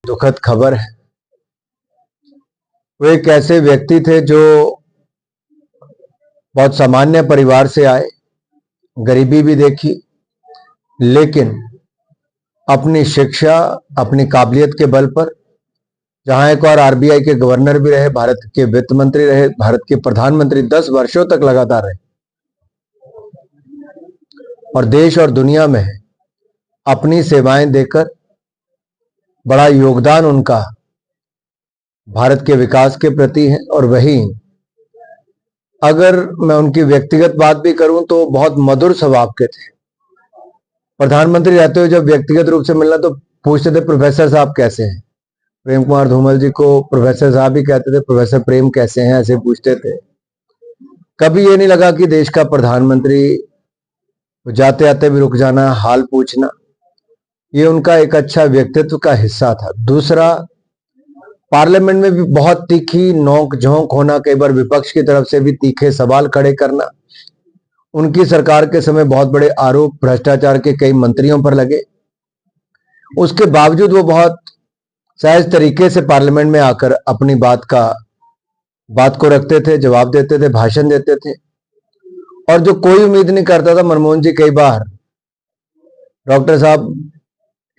दुखद खबर है। वो एक ऐसे व्यक्ति थे जो बहुत सामान्य परिवार से आए, गरीबी भी देखी, लेकिन अपनी शिक्षा, अपनी काबिलियत के बल पर, जहां एक और आरबीआई के गवर्नर भी रहे, भारत के वित्त मंत्री रहे, भारत के प्रधानमंत्री 10 वर्षों तक लगातार रहे और देश और दुनिया में अपनी सेवाएं देकर बड़ा योगदान उनका भारत के विकास के प्रति है। और वही अगर मैं उनकी व्यक्तिगत बात भी करूं तो बहुत मधुर स्वभाव के थे। प्रधानमंत्री रहते हुए जब व्यक्तिगत रूप से मिलना तो पूछते थे प्रोफेसर साहब कैसे हैं। प्रेम कुमार धूमल जी को प्रोफेसर साहब ही कहते थे, प्रोफेसर प्रेम कैसे हैं ऐसे पूछते थे। कभी ये नहीं लगा कि देश का प्रधानमंत्री जाते आते भी रुक जाना, हाल पूछना, ये उनका एक अच्छा व्यक्तित्व का हिस्सा था। दूसरा, पार्लियामेंट में भी बहुत तीखी नोक झोंक होना, कई बार विपक्ष की तरफ से भी तीखे सवाल खड़े करना। उनकी सरकार के समय बहुत बड़े आरोप भ्रष्टाचार के कई मंत्रियों पर लगे, उसके बावजूद वो बहुत सहज तरीके से पार्लियामेंट में आकर अपनी बात को रखते थे, जवाब देते थे, भाषण देते थे। और जो कोई उम्मीद नहीं करता था, मनमोहन जी कई बार डॉक्टर साहब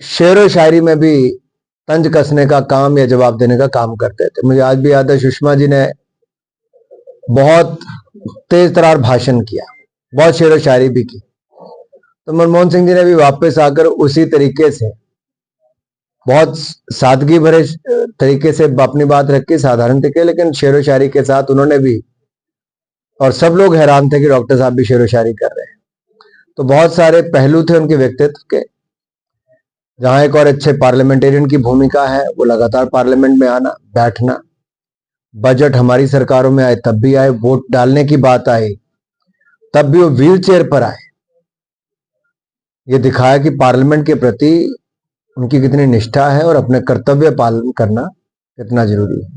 शेर व शायरी में भी तंज कसने का काम या जवाब देने का काम करते थे। मुझे आज भी याद है, सुषमा जी ने बहुत तेज तरार भाषण किया, बहुत शेर व शायरी भी की, तो मनमोहन सिंह जी ने भी वापस आकर उसी तरीके से बहुत सादगी भरे तरीके से अपनी बात रखी, साधारण तरीके, लेकिन शेर व शायरी के साथ उन्होंने भी, और सब लोग हैरान थे कि डॉक्टर साहब भी शेर व शायरी कर रहे हैं। तो बहुत सारे पहलू थे उनके व्यक्तित्व के। जहां एक और अच्छे पार्लियामेंटेरियन की भूमिका है, वो लगातार पार्लियामेंट में आना, बैठना। बजट हमारी सरकारों में आए तब भी आए, वोट डालने की बात आई तब भी वो व्हील चेयर पर आए। ये दिखाया कि पार्लियामेंट के प्रति उनकी कितनी निष्ठा है और अपने कर्तव्य पालन करना कितना जरूरी है।